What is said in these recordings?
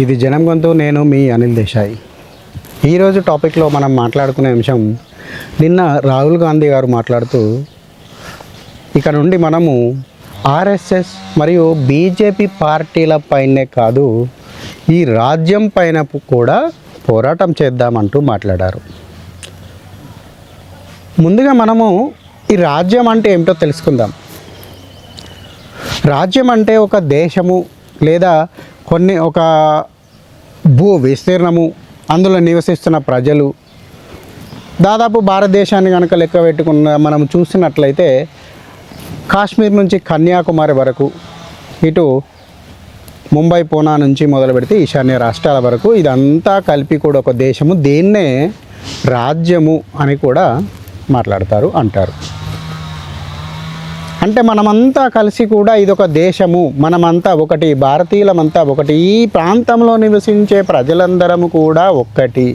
ఇది జనం గొంతు. నేను మీ అనిల్ దేశాయి. ఈరోజు టాపిక్లో మనం మాట్లాడుకునే అంశం, నిన్న రాహుల్ గాంధీ గారు మాట్లాడుతూ ఇక నుండి మనము ఆర్ఎస్ఎస్ మరియు బీజేపీ పార్టీలపైనే కాదు, ఈ రాజ్యం పైన కూడా పోరాటం చేద్దామంటూ మాట్లాడారు. ముందుగా మనము ఈ రాజ్యం అంటే ఏమిటో తెలుసుకుందాం. రాజ్యం అంటే ఒక దేశము లేదా ఒక భూ విస్తీర్ణము, అందులో నివసిస్తున్న ప్రజలు. దాదాపు భారతదేశాన్ని కనుక లెక్క పెట్టుకున్న మనం చూసినట్లయితే కాశ్మీర్ నుంచి కన్యాకుమారి వరకు, ఇటు ముంబై పూనా నుంచి మొదలు పెడితే ఈశాన్య రాష్ట్రాల వరకు ఇదంతా కలిపి కూడా ఒక దేశము. దీన్నే రాజ్యము అని కూడా మాట్లాడతారు, అంటారు. అంటే మనమంతా కలిసి కూడా ఇదొక దేశము, మనమంతా ఒకటి, భారతీయులమంతా ఒకటి, ఈ ప్రాంతంలో నివసించే ప్రజలందరము కూడా ఒక్కటి.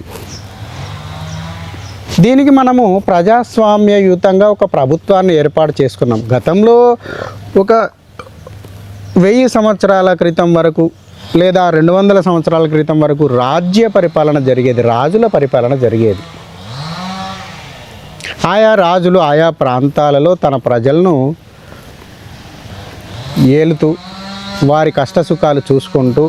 దీనికి మనము ప్రజాస్వామ్యయుతంగా ఒక ప్రభుత్వాన్ని ఏర్పాటు చేసుకున్నాం. గతంలో ఒక 1000 సంవత్సరాల క్రితం వరకు లేదా 200 సంవత్సరాల క్రితం వరకు రాజ్య పరిపాలన జరిగేది, రాజుల పరిపాలన జరిగేది. ఆయా రాజులు ఆయా ప్రాంతాలలో తన ప్రజలను ఏలుతూ వారి కష్టసుఖాలు చూసుకుంటూ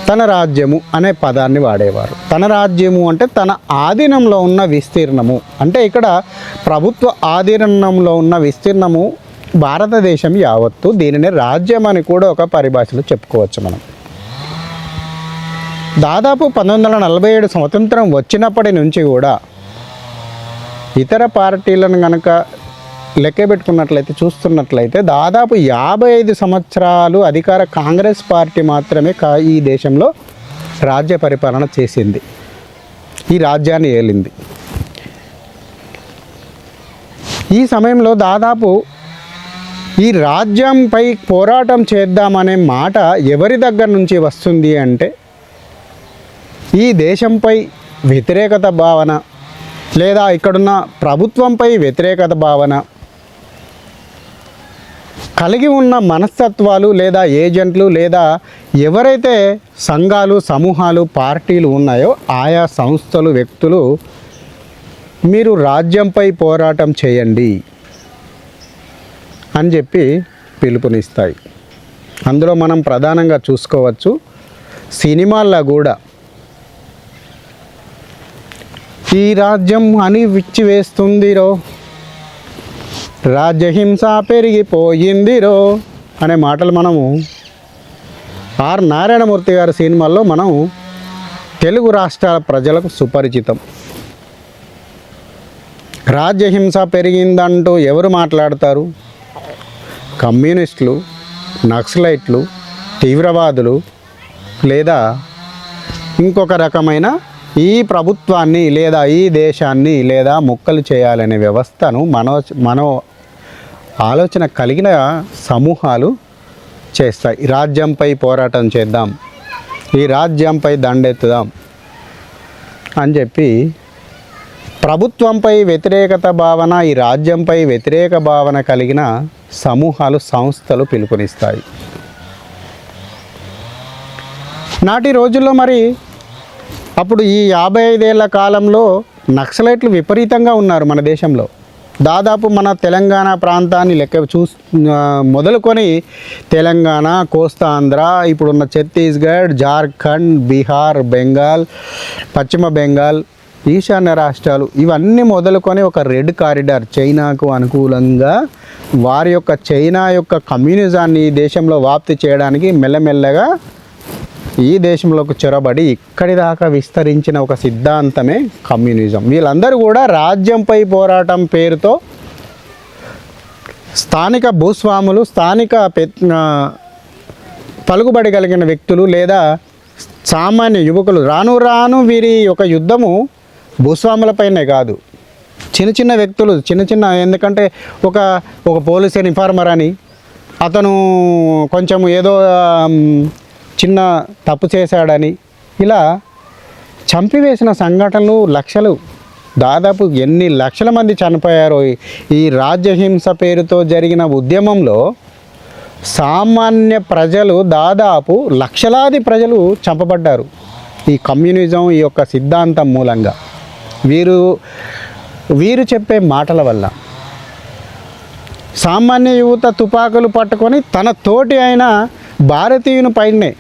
తన రాజ్యము అనే పదాన్ని వాడేవారు. తన రాజ్యము అంటే తన ఆధీనంలో ఉన్న విస్తీర్ణము. అంటే ఇక్కడ ప్రభుత్వ ఆధీనంలో ఉన్న విస్తీర్ణము భారతదేశం యావత్తు. దీనిని రాజ్యం అని కూడా ఒక పరిభాషలో చెప్పుకోవచ్చు మనం. దాదాపు 1947 స్వతంత్రం వచ్చినప్పటి నుంచి కూడా ఇతర పార్టీలను కనుక లెక్క పెట్టుకున్నట్లయితే, చూస్తున్నట్లయితే దాదాపు 55 సంవత్సరాలు అధికార కాంగ్రెస్ పార్టీ మాత్రమే ఈ దేశంలో రాజ్య పరిపాలన చేసింది, ఈ రాజ్యాన్ని ఏలింది. ఈ సమయంలో దాదాపు ఈ రాజ్యంపై పోరాటం చేద్దామనే మాట ఎవరి దగ్గర నుంచి వస్తుంది అంటే, ఈ దేశంపై వ్యతిరేకత భావన లేదా ఇక్కడున్న ప్రభుత్వంపై వ్యతిరేకత భావన కలిగి ఉన్న మనస్తత్వాలు లేదా ఏజెంట్లు లేదా ఎవరైతే సంఘాలు, సమూహాలు, పార్టీలు ఉన్నాయో ఆయా సంస్థలు, వ్యక్తులు మీరు రాజ్యంపై పోరాటం చేయండి అని చెప్పి పిలుపునిస్తాయి. అందులో మనం ప్రధానంగా చూసుకోవచ్చు సినిమాల్లో కూడా ఈ రాజ్యం అని విచ్చివేస్తుందిరో, రాజ్యహింస పెరిగిపోయిందిరో అనే మాటలు మనము ఆర్ నారాయణమూర్తి గారి సినిమాల్లో మనం తెలుగు రాష్ట్రాల ప్రజలకు సుపరిచితం. రాజ్యహింస పెరిగిందంటూ ఎవరు మాట్లాడతారు? కమ్యూనిస్టులు, నక్సలైట్లు, తీవ్రవాదులు లేదా ఇంకొక రకమైన ఈ ప్రభుత్వాన్ని లేదా ఈ దేశాన్ని లేదా ముక్కలు చేయాలనే వ్యవస్థను మనో ఆలోచన కలిగిన సమూహాలు చేస్తాయి. రాజ్యంపై పోరాటం చేద్దాం, ఈ రాజ్యంపై దండెత్తుదాం అని చెప్పి ప్రభుత్వంపై వ్యతిరేకత భావన, ఈ రాజ్యంపై వ్యతిరేక భావన కలిగిన సమూహాలు, సంస్థలు పిలుపునిస్తాయి. నాటి రోజుల్లో మరి అప్పుడు ఈ 55 ఏళ్ల కాలంలో నక్సలైట్లు విపరీతంగా ఉన్నారు మన దేశంలో. దాదాపు మన తెలంగాణ ప్రాంతాన్ని మొదలుకొని తెలంగాణ, కోస్తాంధ్ర, ఇప్పుడున్న ఛత్తీస్గఢ్, జార్ఖండ్, బీహార్, బెంగాల్, పశ్చిమ బెంగాల్, ఈశాన్య రాష్ట్రాలు ఇవన్నీ మొదలుకొని ఒక రెడ్ కారిడార్, చైనాకు అనుకూలంగా వారి యొక్క చైనా యొక్క కమ్యూనిజాన్ని ఈ దేశంలో వ్యాప్తి చేయడానికి మెల్లమెల్లగా ఈ దేశంలోకి చొరబడి ఇక్కడి దాకా విస్తరించిన ఒక సిద్ధాంతమే కమ్యూనిజం. వీళ్ళందరూ కూడా రాజ్యంపై పోరాటం పేరుతో స్థానిక భూస్వాములు, స్థానిక పలుకుబడి కలిగిన వ్యక్తులు లేదా సామాన్య యువకులు, రాను రాను వీరి ఒక యుద్ధము భూస్వాములపైనే కాదు, చిన్న వ్యక్తులు, ఎందుకంటే ఒక పోలీస్ ఇన్ఫార్మర్ అని అతను కొంచెం ఏదో చిన్న తప్పు చేశాడని ఇలా చంపివేసిన సంఘటనలు లక్షలు, దాదాపు ఎన్ని లక్షల మంది చనిపోయారో ఈ రాజ్యహింస పేరుతో జరిగిన ఉద్యమంలో సామాన్య ప్రజలు దాదాపు లక్షలాది ప్రజలు చంపబడ్డారు ఈ కమ్యూనిజం ఈ యొక్క సిద్ధాంతం మూలంగా, వీరు చెప్పే మాటల వల్ల. సామాన్య యువత తుపాకులు పట్టుకొని తన తోటి అయిన భారతీయుని పైనే,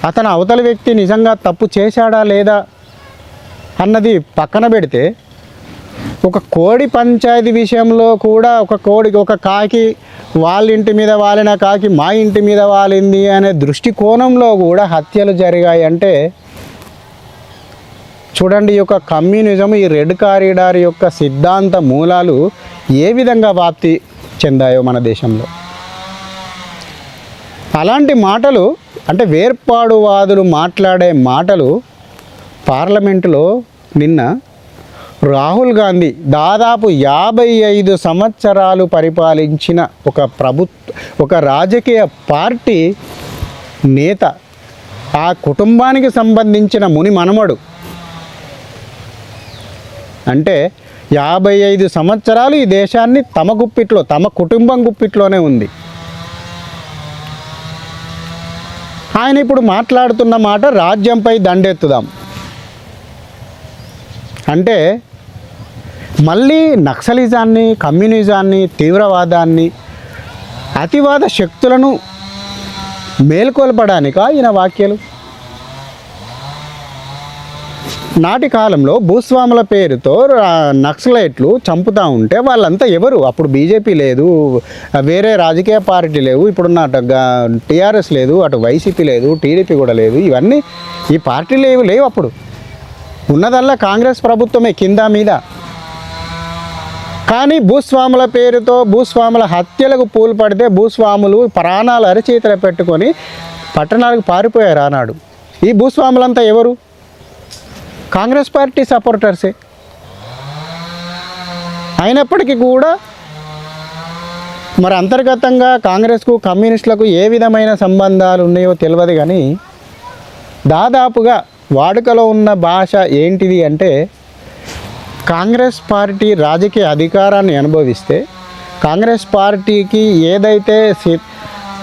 అతను అవతల వ్యక్తి నిజంగా తప్పు చేశాడా లేదా అన్నది పక్కన పెడితే, ఒక కోడి పంచాయతీ విషయంలో కూడా ఒక కాకి వాళ్ళ ఇంటి మీద వాలిన కాకి మా ఇంటి మీద వాలింది అనే దృష్టికోణంలో కూడా హత్యలు జరిగాయి అంటే చూడండి, ఈ యొక్క కమ్యూనిజం, ఈ రెడ్ కారిడార్ యొక్క సిద్ధాంత మూలాలు ఏ విధంగా వ్యాప్తి చెందాయో మన దేశంలో. అలాంటి మాటలు అంటే వేర్పాడువాదులు మాట్లాడే మాటలు పార్లమెంటులో నిన్న రాహుల్ గాంధీ దాదాపు 55 సంవత్సరాలు పరిపాలించిన ఒక రాజకీయ పార్టీ నేత, ఆ కుటుంబానికి సంబంధించిన ముని మనమడు, అంటే 55 సంవత్సరాలు ఈ దేశాన్ని తమ కుటుంబం గుప్పిట్లోనే ఉంది. ఆయన ఇప్పుడు మాట్లాడుతున్న మాట రాజ్యంపై దండెత్తుదాం అంటే మళ్ళీ నక్సలిజాన్ని, కమ్యూనిజాన్ని, తీవ్రవాదాన్ని, అతివాద శక్తులను మేల్కొల్పడానికా ఈయన వ్యాఖ్యలు? నాటి కాలంలో భూస్వాముల పేరుతో నక్సలైట్లు చంపుతూ ఉంటే వాళ్ళంతా ఎవరు? అప్పుడు బీజేపీ లేదు, వేరే రాజకీయ పార్టీ లేవు, ఇప్పుడున్న టీఆర్ఎస్ లేదు, అటు వైసీపీ లేదు, టీడీపీ కూడా లేదు, ఇవన్నీ ఈ పార్టీలు లేవు. అప్పుడు ఉన్నదల్లా కాంగ్రెస్ ప్రభుత్వమే కింద మీద. కానీ భూస్వాముల పేరుతో భూస్వాముల హత్యలకు పూల్పడితే భూస్వాములు ప్రాణాలు అరచేతిలో పెట్టుకొని పట్టణాలకు పారిపోయారు ఆనాడు. ఈ భూస్వాములంతా ఎవరు? కాంగ్రెస్ పార్టీ సపోర్టర్సే. అయినప్పటికీ కూడా మరి అంతర్గతంగా కాంగ్రెస్కు కమ్యూనిస్టులకు ఏ విధమైన సంబంధాలు ఉన్నాయో తెలియదు. కానీ దాదాపుగా వాడుకలో ఉన్న భాష ఏంటిది అంటే, కాంగ్రెస్ పార్టీ రాజకీయ అధికారాన్ని అనుభవిస్తే కాంగ్రెస్ పార్టీకి ఏదైతే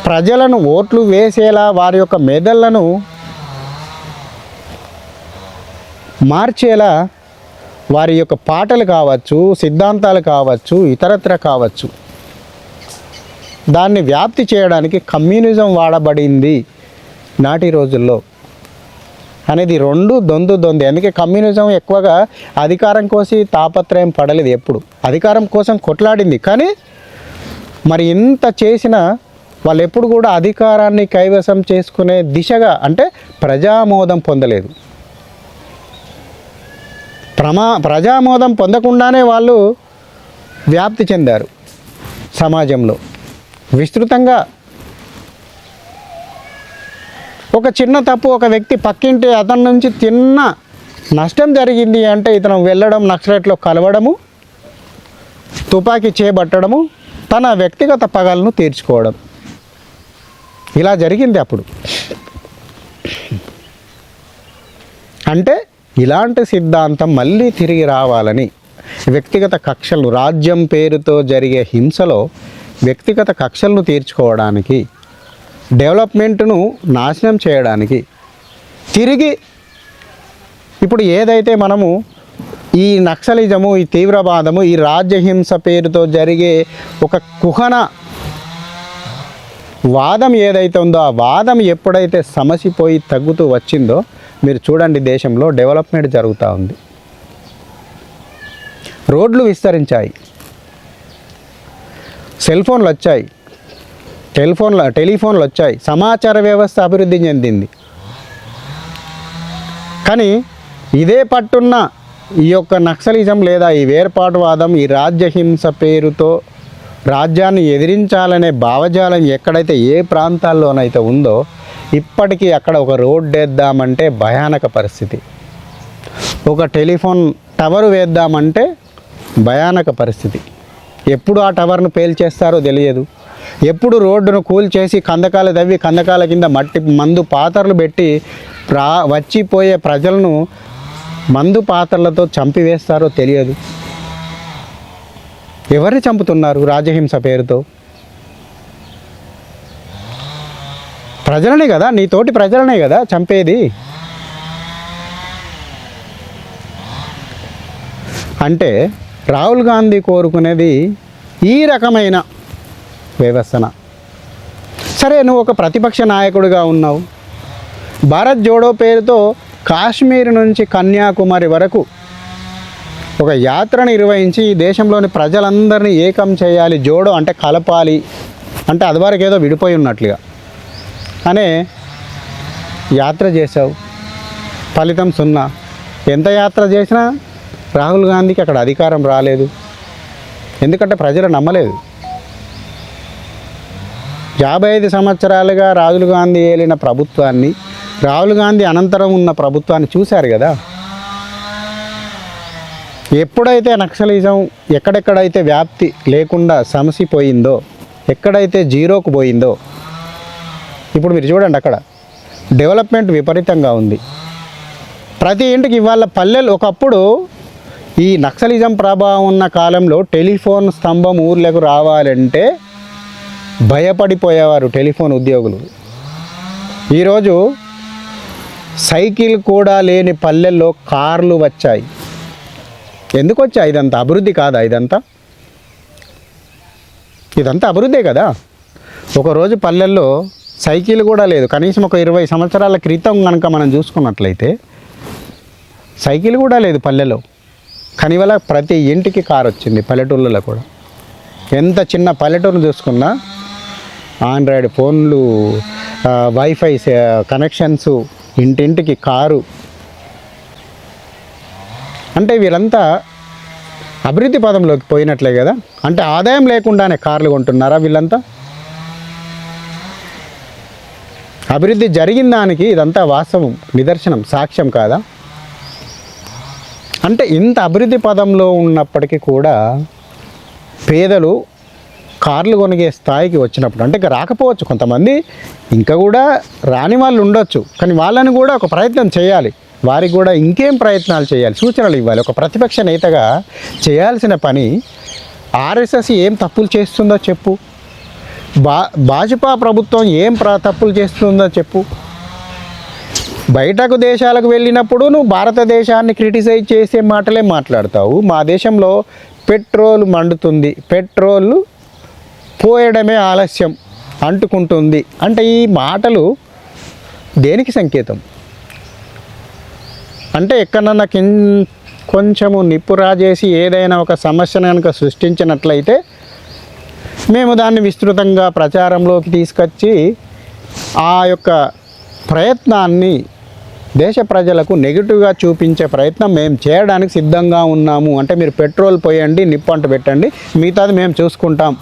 ప్రజలను ఓట్లు వేసేలా వారి యొక్క మెదళ్లను మార్చేలా వారి యొక్క పాటలు కావచ్చు, సిద్ధాంతాలు కావచ్చు, ఇతరత్ర కావచ్చు, దాన్ని వ్యాప్తి చేయడానికి కమ్యూనిజం వాడబడింది నాటి రోజుల్లో అనేది రెండు దొంది. అందుకే కమ్యూనిజం ఎక్కువగా అధికారం కోసం తాపత్రయం పడలేదు, ఎప్పుడు అధికారం కోసం కొట్లాడింది. కానీ మరి ఇంత చేసినా వాళ్ళు ఎప్పుడు కూడా అధికారాన్ని కైవసం చేసుకునే దిశగా అంటే ప్రజామోదం పొందలేదు. ప్రజామోదం పొందకుండానే వాళ్ళు వ్యాప్తి చెందారు సమాజంలో విస్తృతంగా. ఒక చిన్న తప్పు, ఒక వ్యక్తి పక్కింటి అతని నుంచి చిన్న నష్టం జరిగింది అంటే ఇతను వెళ్ళడం, నక్సలైట్లో కలవడము, తుపాకీ చేపట్టడము, తన వ్యక్తిగత పగలను తీర్చుకోవడం, ఇలా జరిగింది అప్పుడు. అంటే ఇలాంటి సిద్ధాంతం మళ్ళీ తిరిగి రావాలని, వ్యక్తిగత కక్షలు, రాజ్యం పేరుతో జరిగే హింసలో వ్యక్తిగత కక్షలను తీర్చుకోవడానికి, డెవలప్మెంట్ను నాశనం చేయడానికి, తిరిగి ఇప్పుడు ఏదైతే మనము ఈ నక్సలిజము, ఈ తీవ్రవాదము, ఈ రాజ్యహింస పేరుతో జరిగే ఒక కుహన వాదం ఏదైతే ఉందో, ఆ వాదం ఎప్పుడైతే సమసిపోయి తగ్గుతూ వచ్చిందో మీరు చూడండి, దేశంలో డెవలప్మెంట్ జరుగుతూ ఉంది. రోడ్లు విస్తరించాయి, సెల్ ఫోన్లు వచ్చాయి, టెలిఫోన్లు వచ్చాయి, సమాచార వ్యవస్థ అభివృద్ధి చెందింది. కానీ ఇదే పట్టున్న ఈ యొక్క నక్సలిజం లేదా ఈ వేర్పాటువాదం, ఈ రాజ్యహింస పేరుతో రాజ్యాన్ని ఎదిరించాలనే భావజాలం ఎక్కడైతే ఏ ప్రాంతాల్లోనైతే ఉందో, ఇప్పటికీ అక్కడ ఒక రోడ్డు వేద్దామంటే భయానక పరిస్థితి, ఒక టెలిఫోన్ టవర్ వేద్దామంటే భయానక పరిస్థితి. ఎప్పుడు ఆ టవర్ను పేల్చేస్తారో తెలియదు, ఎప్పుడు రోడ్డును కూల్చేసి కందకాలు తవ్వి కందకాల కింద మందు పాత్రలు పెట్టి వచ్చిపోయే ప్రజలను మందు పాత్రలతో చంపివేస్తారో తెలియదు. ఎవరిని చంపుతున్నారు రాజహింస పేరుతో? ప్రజలనే కదా, నీ తోటి ప్రజలనే కదా చంపేది. అంటే రాహుల్ గాంధీ కోరుకునేది ఈ రకమైన వ్యవస్థన. సరే, నువ్వు ఒక ప్రతిపక్ష నాయకుడిగా ఉన్నావు. భారత్ జోడో పేరుతో కాశ్మీర్ నుంచి కన్యాకుమారి వరకు ఒక యాత్రను నిర్వహించి ఈ దేశంలోని ప్రజలందరినీ ఏకం చేయాలి, జోడో అంటే కలపాలి, అంటే అదివరకు ఏదో విడిపోయి ఉన్నట్లుగా అనే యాత్ర చేశావు. ఫలితం సున్నా. ఎంత యాత్ర చేసినా రాహుల్ గాంధీకి అక్కడ అధికారం రాలేదు. ఎందుకంటే ప్రజలు నమ్మలేదు. 55 సంవత్సరాలుగా రాహుల్ గాంధీ ఏలిన ప్రభుత్వాన్ని, రాహుల్ గాంధీ అనంతరం ఉన్న ప్రభుత్వాన్ని చూశారు కదా. ఎప్పుడైతే నక్సలిజం ఎక్కడెక్కడైతే వ్యాప్తి లేకుండా సమసిపోయిందో, ఎక్కడైతే జీరోకు పోయిందో, ఇప్పుడు మీరు చూడండి అక్కడ డెవలప్మెంట్ విపరీతంగా ఉంది. ప్రతి ఇంటికి ఇవాళ పల్లెలు, ఒకప్పుడు ఈ నక్సలిజం ప్రభావం ఉన్న కాలంలో టెలిఫోన్ స్తంభం ఊర్లకు రావాలంటే భయపడిపోయేవారు టెలిఫోన్ ఉద్యోగులు. ఈరోజు సైకిల్ కూడా లేని పల్లెల్లో కార్లు వచ్చాయి. ఎందుకు వచ్చాయి? ఇదంతా అభివృద్ధి కాదా? ఇదంతా అభివృద్ధే కదా. ఒకరోజు పల్లెల్లో సైకిల్ కూడా లేదు. కనీసం ఒక 20 సంవత్సరాల క్రితం కనుక మనం చూసుకున్నట్లయితే సైకిల్ కూడా లేదు పల్లెలో. కానీ ఇవాళ ప్రతి ఇంటికి కారు వచ్చింది పల్లెటూళ్ళలో కూడా. ఎంత చిన్న పల్లెటూరు చూసుకున్నా ఆండ్రాయిడ్ ఫోన్లు, వైఫై కనెక్షన్స్, ఇంటింటికి కారు. అంటే వీళ్ళంతా అభివృద్ధి పదంలోకి పోయినట్లే కదా. అంటే ఆదాయం లేకుండానే కార్లు కొంటున్నారా వీళ్ళంతా? అభివృద్ధి జరిగిన దానికి ఇదంతా వాస్తవం, నిదర్శనం, సాక్ష్యం కాదా? అంటే ఇంత అభివృద్ధి పదంలో ఉన్నప్పటికీ కూడా పేదలు కార్లు కొనిగే స్థాయికి వచ్చినప్పుడు, అంటే ఇంకా రాకపోవచ్చు, కొంతమంది ఇంకా కూడా రాని వాళ్ళు ఉండొచ్చు, కానీ వాళ్ళని కూడా ఒక ప్రయత్నం చేయాలి. వారికి కూడా ఇంకేం ప్రయత్నాలు చేయాలి, సూచనలు ఇవ్వాలి. ఒక ప్రతిపక్ష నేతగా చేయాల్సిన పని, ఆర్ఎస్ఎస్ ఏం తప్పులు చేస్తుందో చెప్పు, భాజపా ప్రభుత్వం ఏం తప్పులు చేస్తుందో చెప్పు. బయటకు దేశాలకు వెళ్ళినప్పుడు నువ్వు భారతదేశాన్ని క్రిటిసైజ్ చేసే మాటలే మాట్లాడతావు. మా దేశంలో పెట్రోల్ మండుతుంది, పెట్రోల్ పోయడమే ఆలస్యం, అంటుకుంటుంది అంటే ఈ మాటలు దేనికి సంకేతం? అంటే ఎక్కడన్నా కొంచెము నిప్పు రాజేసి ఏదైనా ఒక సమస్యను కనుక సృష్టించినట్లయితే మేము దాన్ని విస్తృతంగా ప్రచారంలోకి తీసుకొచ్చి ఆ యొక్క ప్రయత్నాన్ని దేశ ప్రజలకు నెగిటివ్గా చూపించే ప్రయత్నం మేము చేయడానికి సిద్ధంగా ఉన్నాము. అంటే మీరు పెట్రోల్ పోయండి, నిప్పు అంటు పెట్టండి, మిగతాది మేము చూసుకుంటాం.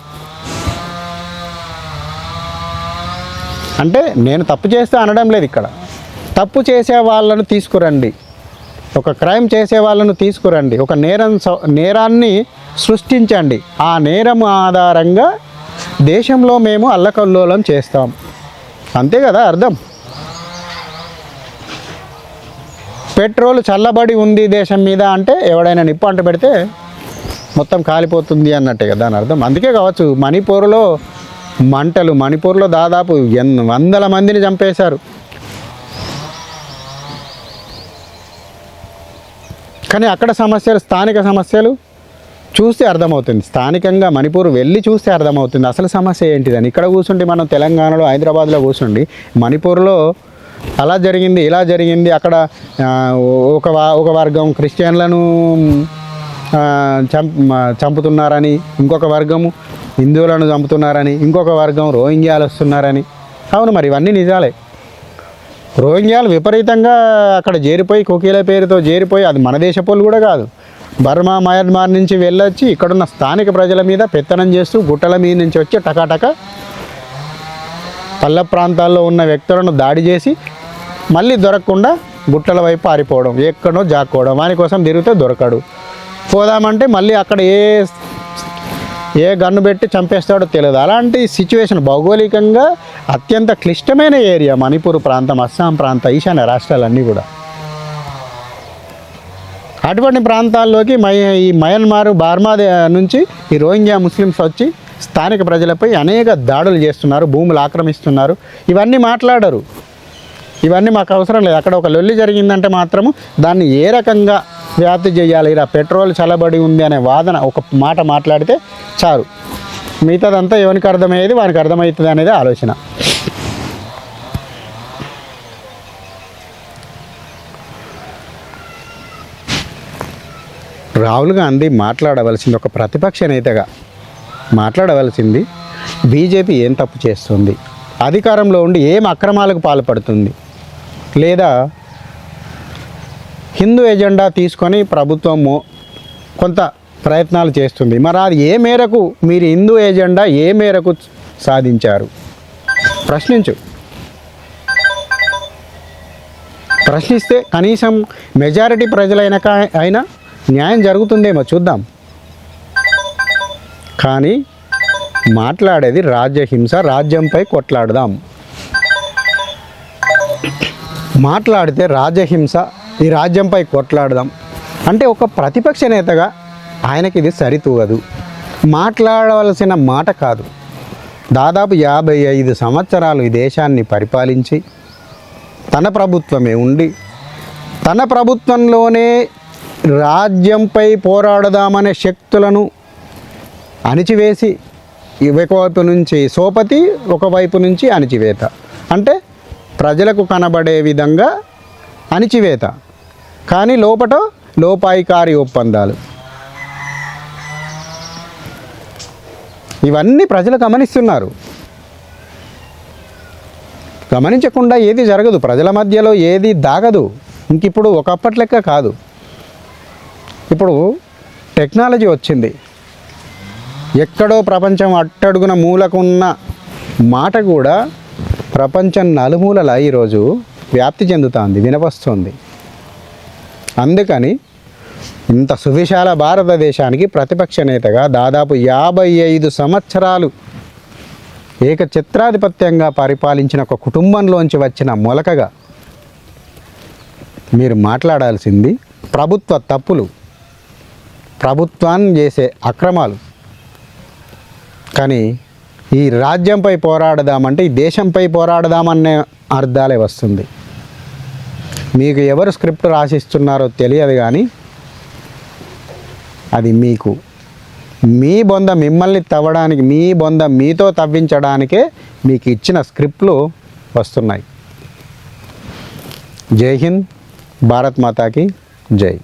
అంటే నేను తప్పు చేస్తే అనడం లేదు. ఇక్కడ తప్పు చేసే వాళ్ళను తీసుకురండి, ఒక క్రైమ్ చేసే వాళ్ళను తీసుకురండి, ఒక నేరాన్ని సృష్టించండి. ఆ నేరం ఆధారంగా దేశంలో మేము అల్లకల్లోలం చేస్తాం. అంతే కదా అర్థం. పెట్రోల్ చల్లబడి ఉంది దేశం మీద అంటే ఎవడైనా నిప్పు అంట పెడితే మొత్తం కాలిపోతుంది అన్నట్టే కదా అని అర్థం. అందుకే కావచ్చు మణిపూర్లో మంటలు, మణిపూర్లో దాదాపు 100 మందిని చంపేశారు. కానీ అక్కడ సమస్యలు, స్థానిక సమస్యలు చూస్తే అర్థమవుతుంది. స్థానికంగా మణిపూర్ వెళ్ళి చూస్తే అర్థమవుతుంది అసలు సమస్య ఏంటిదని. ఇక్కడ కూర్చుంటే మనం తెలంగాణలో, హైదరాబాద్లో కూర్చుండి మణిపూర్లో అలా జరిగింది, ఇలా జరిగింది, అక్కడ ఒక వర్గం క్రిస్టియన్లను చంపుతున్నారని, ఇంకొక వర్గము హిందువులను చంపుతున్నారని, ఇంకొక వర్గం రోహింగ్యాలు వస్తున్నారని. అవును, మరి ఇవన్నీ నిజాలే. రోహింగ్యాలు విపరీతంగా అక్కడ చేరిపోయి, కోకీల పేరుతో చేరిపోయి, అది మన దేశపోళ్ళు కూడా కాదు, బర్మా, మయన్మార్ నుంచి వెళ్ళొచ్చి ఇక్కడున్న స్థానిక ప్రజల మీద పెత్తనం చేస్తూ గుట్టల మీద నుంచి వచ్చి టకాటక పల్ల ప్రాంతాల్లో ఉన్న వ్యక్తులను దాడి చేసి మళ్ళీ దొరకకుండా గుట్టల వైపు పారిపోవడం, ఎక్కడో జాక్కోవడం, వాని కోసం తిరిగితే దొరకడు, పోదామంటే మళ్ళీ అక్కడ ఏ గన్ను పెట్టి చంపేస్తాడో తెలియదు. అలాంటి సిచ్యువేషన్, భౌగోళికంగా అత్యంత క్లిష్టమైన ఏరియా మణిపూర్ ప్రాంతం, అస్సాం ప్రాంతం, ఈశాన్య రాష్ట్రాలన్నీ కూడా. అటువంటి ప్రాంతాల్లోకి ఈ మయన్మార్, బర్మా నుంచి ఈ రోహింగ్యా ముస్లిమ్స్ వచ్చి స్థానిక ప్రజలపై అనేక దాడులు చేస్తున్నారు, భూములు ఆక్రమిస్తున్నారు. ఇవన్నీ మాట్లాడరు. ఇవన్నీ మాకు అవసరం లేదు. అక్కడ ఒక లొల్లి జరిగిందంటే మాత్రము దాన్ని ఏ రకంగా వ్యాప్తి చేయాలి, ఇలా పెట్రోల్ చల్లబడి ఉంది అనే వాదన ఒక మాట మాట్లాడితే చాలు. మిగతాదంతా ఎవరికి అర్థమయ్యేది వానికి అర్థమవుతుంది అనేది ఆలోచన. రాహుల్ గాంధీ మాట్లాడవలసింది, ఒక ప్రతిపక్ష నేతగా మాట్లాడవలసింది, బీజేపీ ఏం తప్పు చేస్తుంది, అధికారంలో ఉండి ఏం అక్రమాలకు పాల్పడుతుంది, లేదా హిందూ ఎజెండా తీసుకొని ప్రభుత్వము కొంత ప్రయత్నాలు చేస్తుంది. మరి అది ఏ మేరకు, మీరు హిందూ ఎజెండా ఏ మేరకు సాధించారు? ప్రశ్నిస్తే కనీసం మెజారిటీ అయినా న్యాయం జరుగుతుందేమో చూద్దాం. కానీ మాట్లాడేది రాజ్యహింస, రాజ్యంపై కొట్లాడదాం. మాట్లాడితే రాజ్యహింస, ఈ రాజ్యంపై కొట్లాడదాం అంటే ఒక ప్రతిపక్ష నేతగా ఆయనకి ఇది సరితూగదు. మాట్లాడవలసిన మాట కాదు. దాదాపు 55 సంవత్సరాలు ఈ దేశాన్ని పరిపాలించి తన ప్రభుత్వమే ఉండి తన ప్రభుత్వంలోనే రాజ్యంపై పోరాడదామనే శక్తులను అణిచివేసి ఒకవైపు నుంచి సోపతి, ఒకవైపు నుంచి అణిచివేత, అంటే ప్రజలకు కనబడే విధంగా అణిచివేత, కానీ లోపట లోపాయికారి ఒప్పందాలు. ఇవన్నీ ప్రజలు గమనిస్తున్నారు. గమనించకుండా ఏది జరగదు, ప్రజల మధ్యలో ఏది దాగదు. ఇంక ఇప్పుడు ఒకప్పటి లెక్క కాదు. ఇప్పుడు టెక్నాలజీ వచ్చింది. ఎక్కడో ప్రపంచం అట్టడుగున మూలకున్న మాట కూడా ప్రపంచం నలుమూలల ఈరోజు వ్యాప్తి చెందుతోంది, వినవస్తుంది. అందుకని ఇంత సువిశాల భారతదేశానికి ప్రతిపక్ష నేతగా దాదాపు 55 సంవత్సరాలు ఏకఛత్రాధిపత్యంగా పరిపాలించిన ఒక కుటుంబంలోంచి వచ్చిన మొలకగా మీరు మాట్లాడాల్సింది ప్రభుత్వ తప్పులు, ప్రభుత్వాన్ని చేసే అక్రమాలు. కానీ ఈ రాజ్యంపై పోరాడదామంటే ఈ దేశంపై పోరాడదామనే అర్థాలే వస్తుంది. మీకు ఎవరు స్క్రిప్ట్ రాసిస్తున్నారో తెలియదు, కానీ అది మీకు మీ బొంద మిమ్మల్ని తవ్వడానికి, మీ బొంద మీతో తవ్వించడానికే మీకు ఇచ్చిన స్క్రిప్ట్లు వస్తున్నాయి. జై హింద్, భారత్ మాతాకి జై.